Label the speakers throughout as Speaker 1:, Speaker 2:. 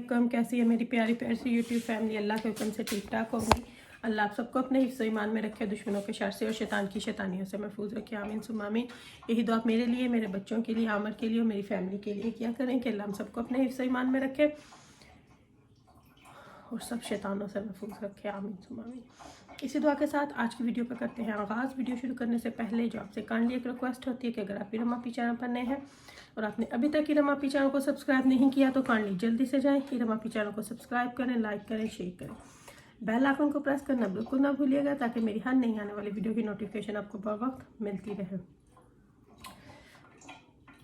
Speaker 1: वालेकुम। कैसी है मेरी प्यारी प्यारी सी यूट्यूब फैमिली। अल्लाह के हुक्म से ठीक ठाक होंगी। अल्लाह आप सबको अपने हिफ्ज़ ईमान में रखे, दुश्मनों के शर से और शैतान की शैतानियों से महफूज रखे। आमीन सुम्मा आमीन। यही दुआ मेरे लिए, मेरे बच्चों के लिए, आमर के लिए और मेरी फैमिली के लिए क्या करें कि अल्लाह हम सबको अपने हिफ्ज़ ईमान में रखे और सब शैतानों से महफूज रखे। आमीन सुम्मा आमीन। इसी दुआ के साथ आज की वीडियो का करते हैं आगाज़। वीडियो शुरू करने से पहले जो आपसे काइंडली एक रिक्वेस्ट होती है कि अगर आप हीरम आपी चैनल पर नए हैं और आपने अभी तक हीरम आपी चैनल को सब्सक्राइब नहीं किया तो काइंडली जल्दी से जाएं, हीरम आपी चैनल को सब्सक्राइब करें, लाइक करें, शेयर करें, बेल आइकन को प्रेस करना बिल्कुल ना भूलिएगा ताकि मेरी हर नई आने वाली वीडियो की नोटिफिकेशन आपको बर वक्त मिलती रहे।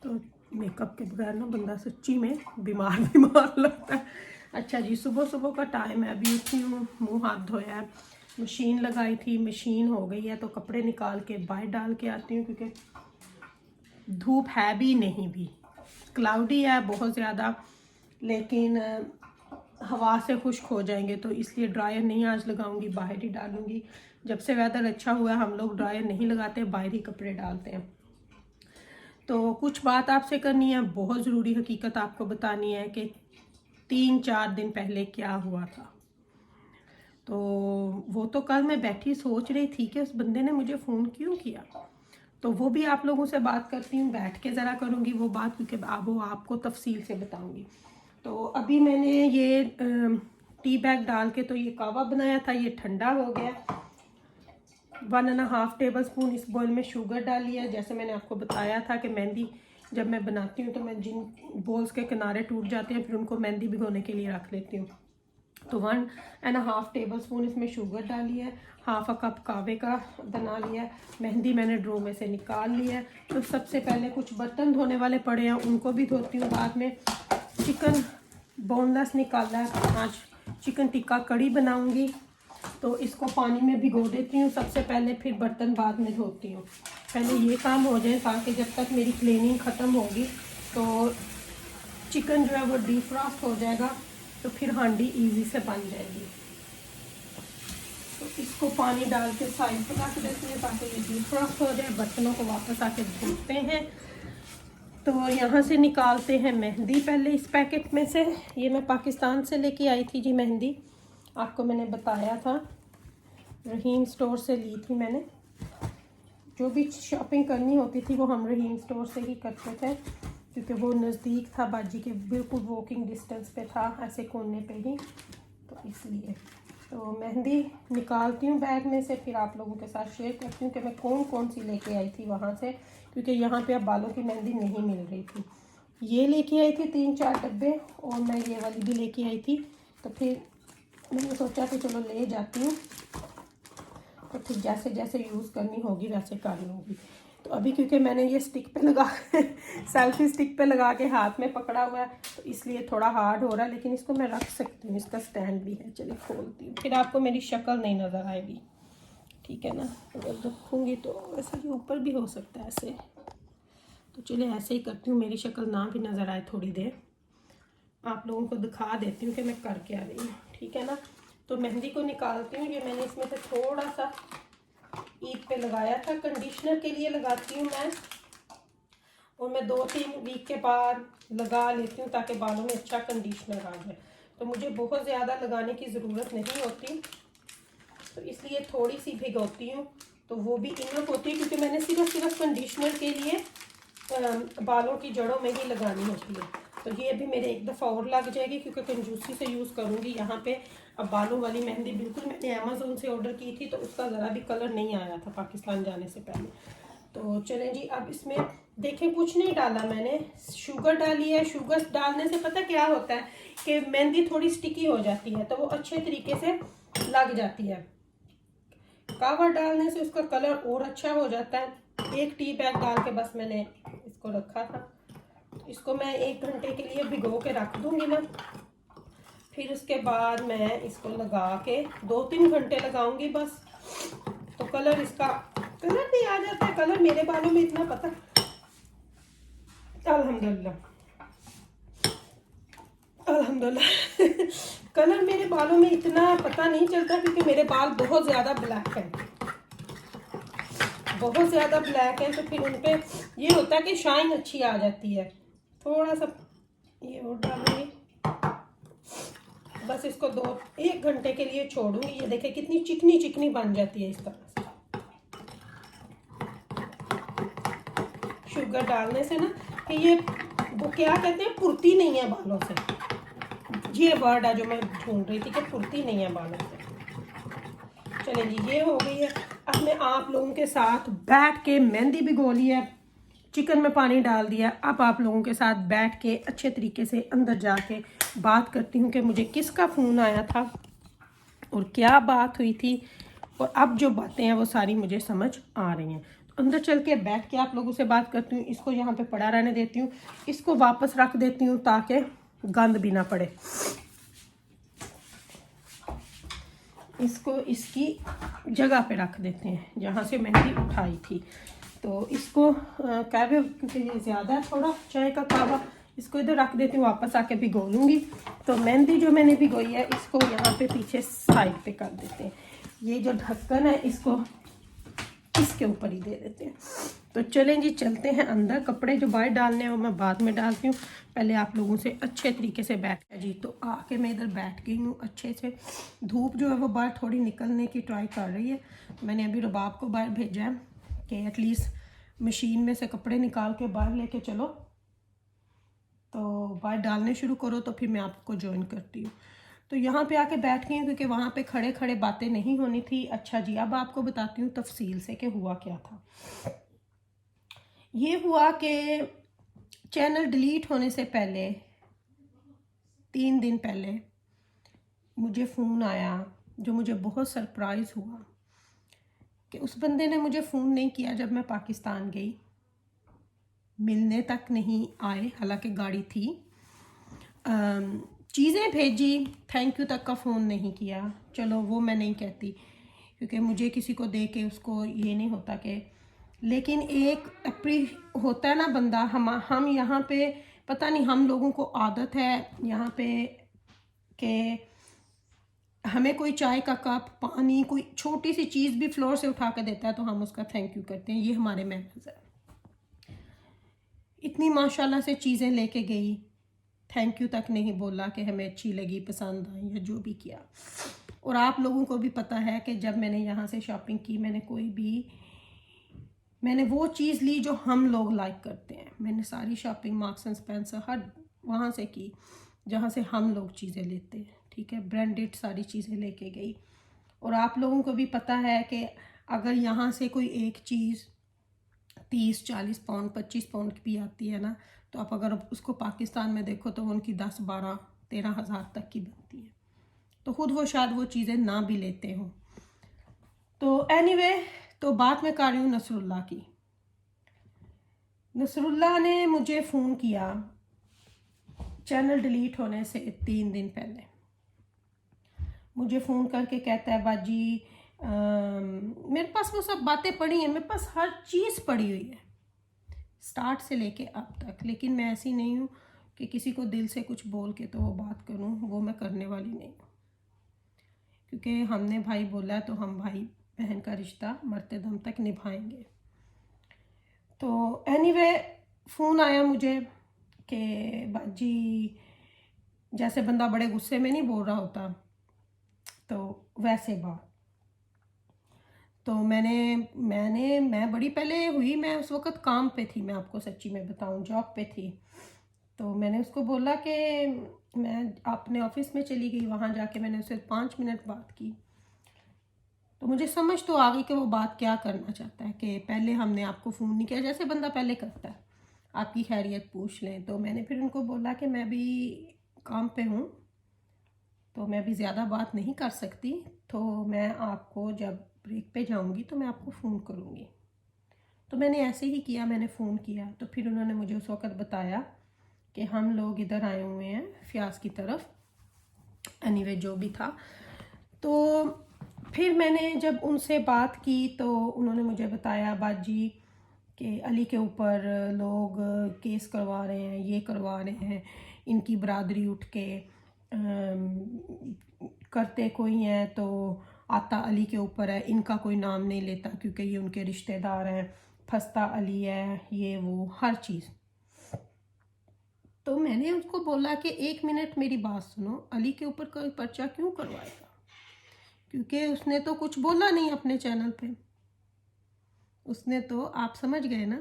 Speaker 1: तो मेकअप के बगैर ना बंदा सच्ची में बीमार बीमार लगता है। अच्छा जी, सुबह सुबह का टाइम है, अभी उठी हूँ, मुँह हाथ धोया है, मशीन लगाई थी, मशीन हो गई है तो कपड़े निकाल के बाहर डाल के आती हूँ क्योंकि धूप है भी नहीं भी, क्लाउडी है बहुत ज़्यादा, लेकिन हवा से खुश्क हो जाएंगे तो इसलिए ड्रायर नहीं आज लगाऊंगी, बाहर ही डालूंगी। जब से वेदर अच्छा हुआ है हम लोग ड्रायर नहीं लगाते, बाहर ही कपड़े डालते हैं। तो कुछ बात आपसे करनी है, बहुत ज़रूरी हकीकत आपको बतानी है कि 3-4 दिन पहले क्या हुआ था। तो वो तो कल मैं बैठी सोच रही थी कि उस बंदे ने मुझे फ़ोन क्यों किया, तो वो भी आप लोगों से बात करती हूँ, बैठ के ज़रा करूँगी वो बात क्योंकि वो आपको तफसील से बताऊँगी। तो अभी मैंने ये टी बैग डाल के तो ये कावा बनाया था, ये ठंडा हो गया। 1.5 टेबल स्पून इस बॉल में शुगर डाली है। जैसे मैंने आपको बताया था कि मेहंदी जब मैं बनाती हूँ तो मैं जिन बॉल्स के किनारे टूट जाते हैं फिर उनको मेहंदी भिगोने के लिए रख लेती हूँ। तो 1.5 टेबल स्पून इसमें शुगर डाली है, हाफ कप कावे का बना लिया। मेहंदी मैंने ड्रो में से निकाल लिया है। तो सबसे पहले कुछ बर्तन धोने वाले पड़े हैं, उनको भी धोती हूँ। बाद में चिकन बोनलेस निकाला है, आज चिकन टिक्का कड़ी बनाऊंगी तो इसको पानी में भिगो देती हूँ सबसे पहले, फिर बर्तन बाद में धोती हूँ। पहले ये काम हो जाए ताकि जब तक मेरी क्लीनिंग ख़त्म होगी तो चिकन जो है वो डीफ्रॉस्ट हो जाएगा, तो फिर हांडी इजी से बन जाएगी। तो इसको पानी डाल के साइड पर रख देते हैं ताकि ये डीफ्रॉस्ट हो जाए। बर्तनों को वापस आके धोते हैं। तो यहाँ से निकालते हैं मेहंदी पहले इस पैकेट में से। ये मैं पाकिस्तान से लेके आई थी जी मेहंदी, आपको मैंने बताया था, रहीम स्टोर से ली थी मैंने। जो भी शॉपिंग करनी होती थी वो हम रहीम स्टोर से ही करते थे क्योंकि वो नज़दीक था, बाजी के बिल्कुल वॉकिंग डिस्टेंस पे था, ऐसे कोने पे ही, तो इसलिए। तो मेहंदी निकालती हूँ बैग में से, फिर आप लोगों के साथ शेयर करती हूँ कि मैं कौन कौन सी लेके आई थी वहाँ से, क्योंकि यहाँ पे अब बालों की मेहंदी नहीं मिल रही थी। ये लेके आई थी 3-4 डब्बे और मैं ये वाली भी लेके आई थी। तो फिर मैंने सोचा कि चलो ले जाती हूँ, तो फिर जैसे जैसे यूज़ करनी होगी वैसे कर लूँगी। तो अभी क्योंकि मैंने ये स्टिक पे लगा सेल्फी स्टिक पे लगा के हाथ में पकड़ा हुआ है तो इसलिए थोड़ा हार्ड हो रहा है, लेकिन इसको मैं रख सकती हूँ, इसका स्टैंड भी है। चलिए खोलती हूँ, फिर आपको मेरी शक्ल नहीं नज़र आएगी, ठीक है ना। अगर रखूँगी तो वैसे ये ऊपर भी हो सकता है ऐसे, तो चलिए ऐसे ही करती हूँ, मेरी शक्ल ना भी नज़र आए थोड़ी देर, आप लोगों को दिखा देती हूँ कि मैं कर क्या रही हूँ, ठीक है ना। तो मेहंदी को निकालती हूँ। ये मैंने इसमें से थोड़ा सा ईद पे लगाया था, कंडीशनर के लिए लगाती हूँ मैं, और मैं 2-3 वीक के बाद लगा लेती हूँ ताकि बालों में अच्छा कंडीशनर आ जाए। तो मुझे बहुत ज़्यादा लगाने की ज़रूरत नहीं होती, तो इसलिए थोड़ी सी भिगोती हूँ, तो वो भी इनफ होती है क्योंकि मैंने सिर्फ कंडीशनर के लिए बालों की जड़ों में ही लगानी होती है। तो ये अभी मेरे एक दफ़ा और लग जाएगी क्योंकि कंजूसी से यूज़ करूँगी यहाँ पे। अब बालों वाली मेहंदी बिल्कुल मैंने अमेज़ोन से ऑर्डर की थी तो उसका ज़रा भी कलर नहीं आया था पाकिस्तान जाने से पहले। तो चलें जी, अब इसमें देखें कुछ नहीं डाला मैंने, शुगर डाली है। शुगर डालने से पता क्या होता है कि मेहंदी थोड़ी स्टिकी हो जाती है, तो वो अच्छे तरीके से लग जाती है। कावा डालने से उसका कलर और अच्छा हो जाता है। 1 टी बैग डाल के बस मैंने इसको रखा था। इसको मैं 1 घंटे के लिए भिगो के रख दूंगी ना, फिर उसके बाद मैं इसको लगा के 2-3 घंटे लगाऊंगी बस, तो कलर इसका कलर भी आ जाता है। कलर मेरे बालों में इतना पता, अल्हम्दुलिल्लाह अल्हम्दुलिल्लाह कलर मेरे बालों में इतना पता नहीं चलता क्योंकि मेरे बाल बहुत ज़्यादा ब्लैक हैं, बहुत ज़्यादा ब्लैक है, तो फिर उन पर ये होता है कि शाइन अच्छी आ जाती है। थोड़ा सा ये और डालूंगी, बस इसको 1 घंटे के लिए छोड़ूंगी। ये देखें कितनी चिकनी चिकनी बन जाती है इस तरह से। शुगर डालने से ना कि ये वो क्या कहते हैं, फुर्ती नहीं है बालों से। ये वर्ड है जो मैं ढूंढ रही थी कि फुर्ती नहीं है बालों से। चलें जी, ये हो गई है। अब मैं आप लोगों के साथ बैठ के मेहंदी भिगो ली है, चिकन में पानी डाल दिया। अब आप लोगों के साथ बैठ के अच्छे तरीके से अंदर जाके बात करती हूँ कि मुझे किसका फ़ोन आया था और क्या बात हुई थी, और अब जो बातें हैं वो सारी मुझे समझ आ रही हैं। तो अंदर चल के बैठ के आप लोगों से बात करती हूँ। इसको यहाँ पे पड़ा रहने देती हूँ, इसको वापस रख देती हूँ ताकि गंद भी ना पड़े। इसको इसकी जगह पे रख देते हैं जहाँ से मेहंदी उठाई थी। तो इसको कहवे, क्योंकि ये ज़्यादा है थोड़ा चाय का कहवा, इसको इधर रख देती हूँ, वापस आके भिगो लूँगी। तो मेहंदी जो मैंने भिगोई है इसको यहाँ पे पीछे साइड पे कर देते हैं। ये जो ढक्कन है इसको इसके ऊपर ही दे देते हैं। तो चलें जी, चलते हैं अंदर। कपड़े जो बाहर डालने हैं वो मैं बाद में डालती हूँ, पहले आप लोगों से अच्छे तरीके से बैठ के जी। तो आके मैं इधर बैठ गई हूँ अच्छे से। धूप जो है वो बाहर थोड़ी निकलने की ट्राई कर रही है। मैंने अभी रुबाब को बाहर भेजा है कि एटलीस्ट मशीन में से कपड़े निकाल के बाहर लेके चलो, तो बाहर डालने शुरू करो, तो फिर मैं आपको ज्वाइन करती हूँ। तो यहाँ पे आके बैठ गई हूँ क्योंकि वहाँ पे खड़े खड़े बातें नहीं होनी थी। अच्छा जी, अब आपको बताती हूँ तफसील से कि हुआ क्या था। ये हुआ कि चैनल डिलीट होने से पहले 3 दिन पहले मुझे फ़ोन आया, जो मुझे बहुत सरप्राइज़ हुआ कि उस बंदे ने मुझे फ़ोन नहीं किया जब मैं पाकिस्तान गई, मिलने तक नहीं आए, हालांकि गाड़ी थी। चीज़ें भेजी, थैंक यू तक का फ़ोन नहीं किया। चलो वो मैं नहीं कहती क्योंकि मुझे किसी को दे के उसको ये नहीं होता कि, लेकिन एक होता है ना बंदा। हम यहाँ पे पता नहीं, हम लोगों को आदत है यहाँ पे कि हमें कोई चाय का कप, पानी, कोई छोटी सी चीज़ भी फ्लोर से उठा के देता है तो हम उसका थैंक यू करते हैं। ये हमारे मैनर्स है। इतनी माशाल्लाह से चीज़ें लेके गई, थैंक यू तक नहीं बोला कि हमें अच्छी लगी, पसंद आई या जो भी किया। और आप लोगों को भी पता है कि जब मैंने यहाँ से शॉपिंग की, मैंने वो चीज़ ली जो हम लोग लाइक करते हैं। मैंने सारी शॉपिंग मार्क्स एंड स्पेंसर हर वहाँ से की जहाँ से हम लोग चीज़ें लेते हैं, ठीक है। ब्रांडेड सारी चीज़ें लेके गई। और आप लोगों को भी पता है कि अगर यहाँ से कोई एक चीज़ 30-40 पाउंड 25 पाउंड की भी आती है ना, तो आप अगर उसको पाकिस्तान में देखो तो वो उनकी 10-12-13 हज़ार तक की बनती है। तो खुद वो शायद वो चीज़ें ना भी लेते हों। तो एनीवे, तो बात मैं कर रही हूँ नसरुल्लाह की। नसरुल्लाह ने मुझे फ़ोन किया चैनल डिलीट होने से 3 दिन पहले। मुझे फ़ोन करके कहता है, बाजी मेरे पास वो सब बातें पड़ी हैं, मेरे पास हर चीज़ पड़ी हुई है स्टार्ट से लेके अब तक, लेकिन मैं ऐसी नहीं हूँ कि किसी को दिल से कुछ बोल के तो वो बात करूँ, वो मैं करने वाली नहीं हूँ। क्योंकि हमने भाई बोला है तो हम भाई बहन का रिश्ता मरते दम तक निभाएंगे। तो एनीवे, फ़ोन आया मुझे कि बाजी, जैसे बंदा बड़े गुस्से में नहीं बोल रहा होता, तो वैसे बात। तो मैं बड़ी पहले हुई, मैं उस वक़्त काम पे थी, मैं आपको सच्ची में बताऊं, जॉब पे थी। तो मैंने उसको बोला कि मैं अपने ऑफिस में चली गई, वहाँ जाके मैंने उससे 5 मिनट बात की। तो मुझे समझ तो आ गई कि वो बात क्या करना चाहता है, कि पहले हमने आपको फ़ोन नहीं किया, जैसे बंदा पहले करता है, आपकी खैरियत पूछ लें। तो मैंने फिर उनको बोला कि मैं भी काम पे हूँ, तो मैं भी ज़्यादा बात नहीं कर सकती, तो मैं आपको जब ब्रेक पे जाऊंगी तो मैं आपको फ़ोन करूंगी। तो मैंने ऐसे ही किया, मैंने फ़ोन किया। तो फिर उन्होंने मुझे उस वक़्त बताया कि हम लोग इधर आए हुए हैं फ्याज की तरफ, एनीवे जो भी था। तो फिर मैंने जब उनसे बात की तो उन्होंने मुझे बताया, बाजी कि अली के ऊपर लोग केस करवा रहे हैं, ये करवा रहे हैं, इनकी बरादरी उठ के करते कोई हैं तो आता अली के ऊपर है, इनका कोई नाम नहीं लेता क्योंकि ये उनके रिश्तेदार हैं, फंसता अली है, ये वो हर चीज़। तो मैंने उसको बोला कि 1 मिनट मेरी बात सुनो, अली के ऊपर कोई पर्चा क्यों करवाएगा, क्योंकि उसने तो कुछ बोला नहीं अपने चैनल पे। उसने तो, आप समझ गए ना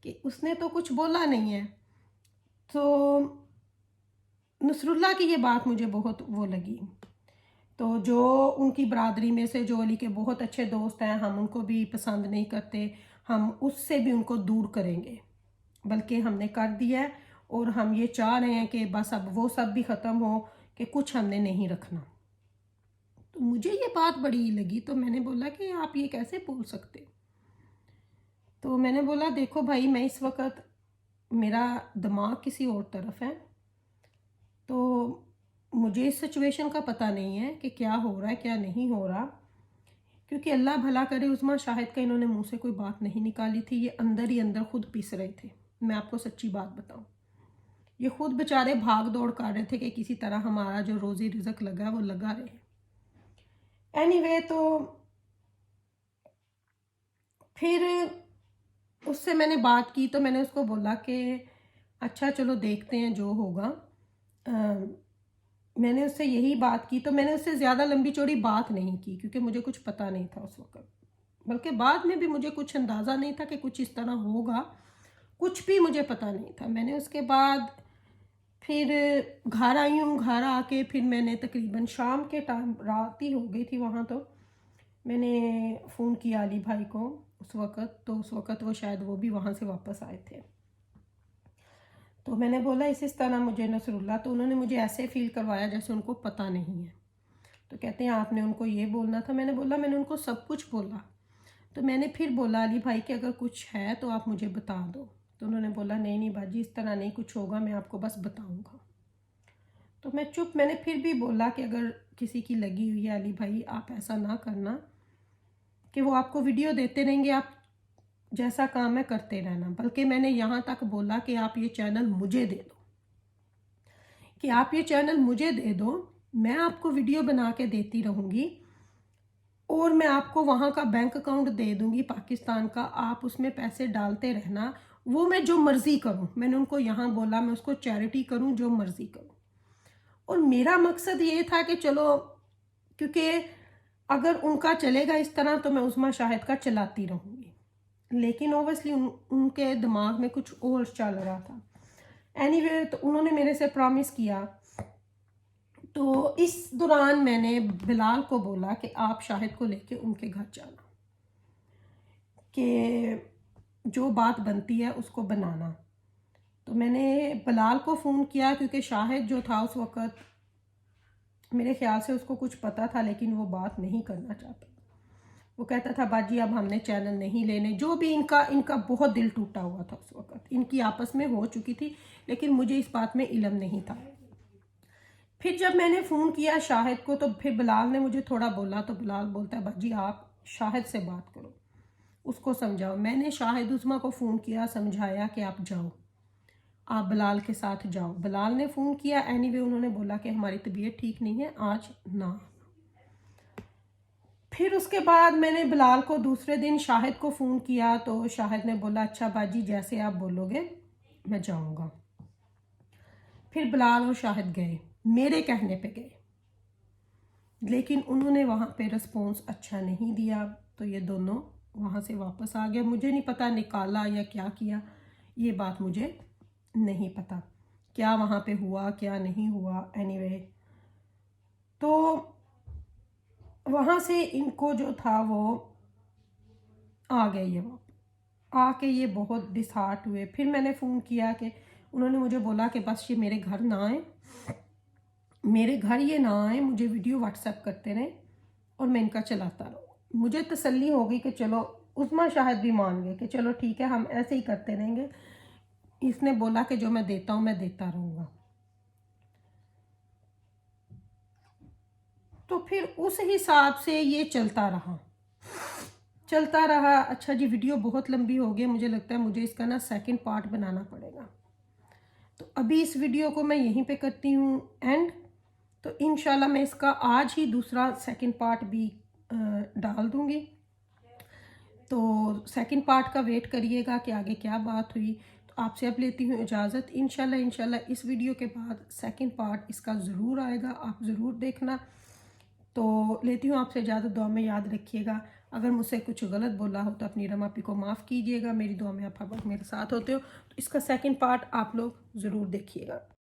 Speaker 1: कि उसने तो कुछ बोला नहीं है। तो नसरुल्लाह की ये बात मुझे बहुत वो लगी। तो जो उनकी बरादरी में से जो अली के बहुत अच्छे दोस्त हैं, हम उनको भी पसंद नहीं करते, हम उससे भी उनको दूर करेंगे, बल्कि हमने कर दिया है। और हम ये चाह रहे हैं कि बस अब वो सब भी ख़त्म हो, कि कुछ हमने नहीं रखना। तो मुझे ये बात बड़ी लगी, तो मैंने बोला कि आप ये कैसे बोल सकते। तो मैंने बोला देखो भाई, मैं इस वक्त, मेरा दिमाग किसी और तरफ है, तो मुझे इस सिचुएशन का पता नहीं है कि क्या हो रहा है क्या नहीं हो रहा। क्योंकि अल्लाह भला करे, उस्मा शाहिद का इन्होंने मुंह से कोई बात नहीं निकाली थी, ये अंदर ही अंदर खुद पिस रहे थे। मैं आपको सच्ची बात बताऊं, ये खुद बेचारे भाग दौड़ कर रहे थे कि किसी तरह हमारा जो रोज़ी रिज़्क लगा वो लगा रहे। एनीवे, तो फिर उससे मैंने बात की, तो मैंने उसको बोला कि अच्छा चलो देखते हैं जो होगा। मैंने उससे यही बात की। तो मैंने उससे ज़्यादा लंबी चौड़ी बात नहीं की, क्योंकि मुझे कुछ पता नहीं था उस वक्त, बल्कि बाद में भी मुझे कुछ अंदाज़ा नहीं था कि कुछ इस तरह होगा, कुछ भी मुझे पता नहीं था। मैंने उसके बाद फिर घर आई हूँ। घर आके फिर मैंने तकरीबन शाम के टाइम, रात ही हो गई थी वहाँ, तो मैंने फ़ोन किया अली भाई को उस वक़्त। तो उस वक़्त वो शायद वो भी वहाँ से वापस आए थे। तो मैंने बोला इस तरह मुझे नसरुल्लाह, तो उन्होंने मुझे ऐसे फ़ील करवाया जैसे उनको पता नहीं है। तो कहते हैं आपने उनको ये बोलना था। मैंने बोला मैंने उनको सब कुछ बोला। तो मैंने फिर बोला अली भाई कि अगर कुछ है तो आप मुझे बता दो। तो उन्होंने बोला नहीं नहीं बाजी, इस तरह नहीं कुछ होगा, मैं आपको बस बताऊंगा। तो मैं चुप। मैंने फिर भी बोला कि अगर किसी की लगी हुई है अली भाई, आप ऐसा ना करना कि वो आपको वीडियो देते रहेंगे, आप जैसा काम है करते रहना। बल्कि मैंने यहाँ तक बोला कि आप ये चैनल मुझे दे दो, कि आप ये चैनल मुझे दे दो, मैं आपको वीडियो बना के देती रहूँगी, और मैं आपको वहाँ का बैंक अकाउंट दे दूँगी पाकिस्तान का, आप उसमें पैसे डालते रहना, वो मैं जो मर्ज़ी करूँ। मैंने उनको यहाँ बोला मैं उसको चैरिटी करूँ, जो मर्ज़ी करूँ। और मेरा मकसद ये था कि चलो, क्योंकि अगर उनका चलेगा इस तरह तो मैं उस्मा शाहिद का चलाती रहूँगी। लेकिन ओबियसली उनके दिमाग में कुछ और चल रहा था। एनीवे, तो उन्होंने मेरे से प्रॉमिस किया। तो इस दौरान मैंने बिलाल को बोला कि आप शाहिद को लेके उनके घर जाना, कि जो बात बनती है उसको बनाना। तो मैंने बिलाल को फ़ोन किया, क्योंकि शाहिद जो था उस वक़्त मेरे ख्याल से उसको कुछ पता था, लेकिन वो बात नहीं करना चाहता। वो कहता था बाजी अब हमने चैनल नहीं लेने। जो भी इनका बहुत दिल टूटा हुआ था उस वक़्त, इनकी आपस में हो चुकी थी, लेकिन मुझे इस बात में इल्म नहीं था। फिर जब मैंने फ़ोन किया शाहिद को, तो फिर बिलाल ने मुझे थोड़ा बोला। तो बिलाल बोलता है बाजी आप शाहिद से बात करो, उसको समझाओ। मैंने शाहिद उस्मा को फ़ोन किया, समझाया कि आप जाओ, आप बिलाल के साथ जाओ। बिलाल ने फ़ोन किया। एनीवे, उन्होंने बोला कि हमारी तबीयत ठीक नहीं है, आज ना। फिर उसके बाद मैंने बिलाल को दूसरे दिन शाहिद को फ़ोन किया। तो शाहिद ने बोला अच्छा बाजी, जैसे आप बोलोगे मैं जाऊंगा। फिर बिलाल और शाहिद गए, मेरे कहने पे गए, लेकिन उन्होंने वहाँ पे रिस्पॉन्स अच्छा नहीं दिया। तो ये दोनों वहाँ से वापस आ गया। मुझे नहीं पता निकाला या क्या किया, ये बात मुझे नहीं पता क्या वहाँ पे हुआ क्या नहीं हुआ। एनीवे, तो वहाँ से इनको जो था वो आ गए, ये वापस आके ये बहुत डिसहार्ट हुए। फिर मैंने फ़ोन किया कि उन्होंने मुझे बोला कि बस ये मेरे घर ना आए, मेरे घर ये ना आए, मुझे वीडियो व्हाट्सएप करते रहें और मैं इनका चलाता रहूँ। मुझे तसल्ली हो गई कि चलो, उस्मा शाहिद भी मान गए कि चलो ठीक है, हम ऐसे ही करते रहेंगे। इसने बोला कि जो मैं देता हूँ मैं देता रहूँगा। तो फिर उस हिसाब से ये चलता रहा। अच्छा जी, वीडियो बहुत लंबी हो गई, मुझे लगता है मुझे इसका ना सेकंड पार्ट बनाना पड़ेगा। तो अभी इस वीडियो को मैं यहीं पे करती हूँ एंड। तो इंशाल्लाह मैं इसका आज ही दूसरा सेकंड पार्ट भी डाल दूँगी। तो सेकंड पार्ट का वेट करिएगा कि आगे क्या बात हुई। तो तो आपसे अब लेती हूँ इजाज़त। इंशाल्लाह इस वीडियो के बाद सेकंड पार्ट इसका ज़रूर आएगा, आप ज़रूर देखना। तो लेती हूँ आपसे इजाज़त, दुआ में याद रखिएगा। अगर मुझसे कुछ गलत बोला हो तो अपनी रमापी को माफ़ कीजिएगा। मेरी दुआ में आप हर वक्त मेरे साथ होते हो। तो इसका सेकंड पार्ट आप लोग ज़रूर देखिएगा।